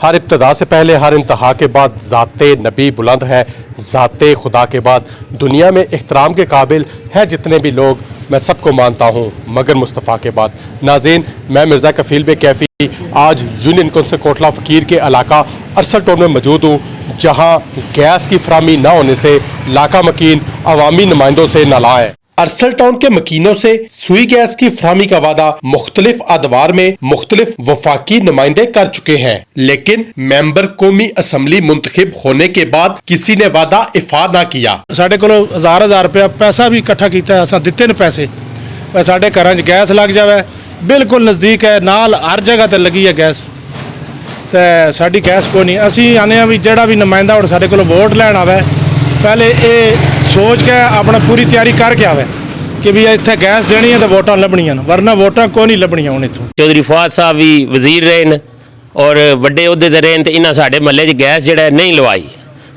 हर इब्तदा से पहले हर इंतहा के बाद ज़ाते नबी बुलंद है, ज़ाते खुदा के बाद दुनिया में एहतराम के काबिल है जितने भी लोग, मैं सबको मानता हूँ मगर मुस्तफ़ा के बाद। नाज़रीन, मैं मिर्ज़ा कफ़ील बे कैफ़ी आज यूनियन कौंसिल कोटला फ़कीर के इलाका अरसल टाउन में मौजूद हूँ, जहाँ गैस की फराहमी न होने से इलाका मकीन अवामी नुमाइंदों से नाला है। अरसल टाउन के मकीनों से सुई गैस की फराहमी का वादा मुख्तलिफ अदवार में मुख्तलिफ वफाकी नुमाइंदे कर चुके हैं, लेकिन मेंबर कौमी असम्बली मुंतखब होने के बाद किसी ने वादा इफा न किया। साढ़े को हजार रुपया पैसा भी इकट्ठा किया, असां दिते ने पैसे, पर साढ़े घर च गैस लग जाए, बिल्कुल नज़दीक है, नाल हर जगह ते लगी है गैस, ते साडी गैस कोई नहीं। असीं आने भी जिहड़ा भी नुमाइंदा हुण साडे कोल वोट लैण आवे, पहले ये सोच के अपना पूरी तैयारी करके आवे कि भी इत्थे गैस देनी है तो वोटां लभणियां, वरना वोटां कोई नहीं लभणियां हुण इत्थों। चौधरी फवाद साहब भी वजीर रहे न और बड़े अहुदे ते रहे न, ते इन्हां साडे महल्ले च गैस जिहड़ा नहीं लवाई,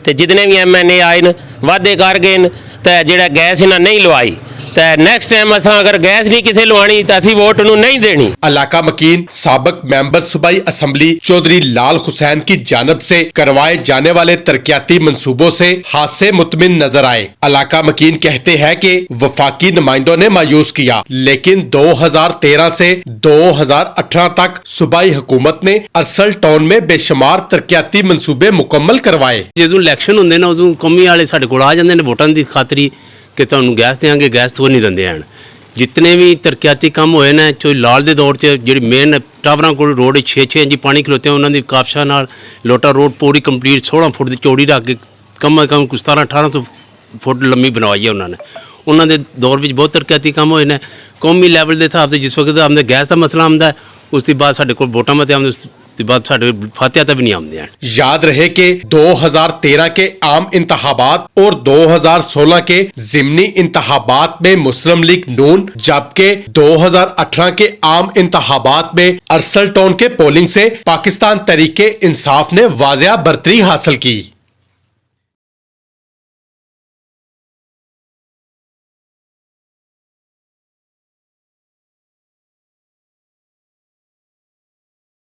ते जितने भी MNA आए न वादे कर गए न, ते जिहड़ा गैस इन्हां नहीं लवाई, ते नेक्स्ट टाइम असां अगर गैस नहीं किसे लवानी तो असीं वोट नूं नहीं देनी। इलाका मकीन साबिक मेंबर सूबाई असम्बली चौधरी लाल हुसैन की जानब से करवाए जाने वाले तरक्याती मंसूबों से हादसे मुतमिन नजर आए। इलाका मकीन कहते हैं कि वफाकी नुमाइंदों ने मायूस किया, लेकिन 2013 से 2018 तक सूबाई हुकूमत ने अरसल टाउन में बेशुमार तरक्याती मंसूबे मुकम्मल करवाए। जो इलैक्शन होंगे ना उदों कौमी वाले साडे कोल आ जांदे ने वोटां दी खातरी कि तुहानूं गैस देंगे, गैस तो नहीं दिंदे हैं। जितने भी तरक्याती काम होए ने चो लाल दे दौर च जिहड़ी मेन टावरां कोल रोड 6-6 इंच पानी खलोते हैं, उन्होंने काफशा नाल लोटा रोड पूरी कंप्लीट 16 फुट की चौड़ी रख के कम अज कम 1700-1800 फुट लम्मी बनवाई है उन्होंने। उन्होंने दौर में बहुत तरक्याती काम होए ने। कौमी लैवल के हिसाब से जिस वक्त आमदे गैस का मसला आमदा है, उसके बाद साडे कोल वोटां मते आमदे, उसके बाद साडे फातिहा तक भी नहीं आमदे हैं। याद रहे कि 2013 के आम इंतखाबात और 2016 के ज़िमनी इंतखाबात में मुस्लिम लीग नून, जबकि 2018 के आम इंतखाबात में अरसल टाउन के पोलिंग से पाकिस्तान तहरीक इंसाफ ने वाज़ेह बरतरी हासिल की।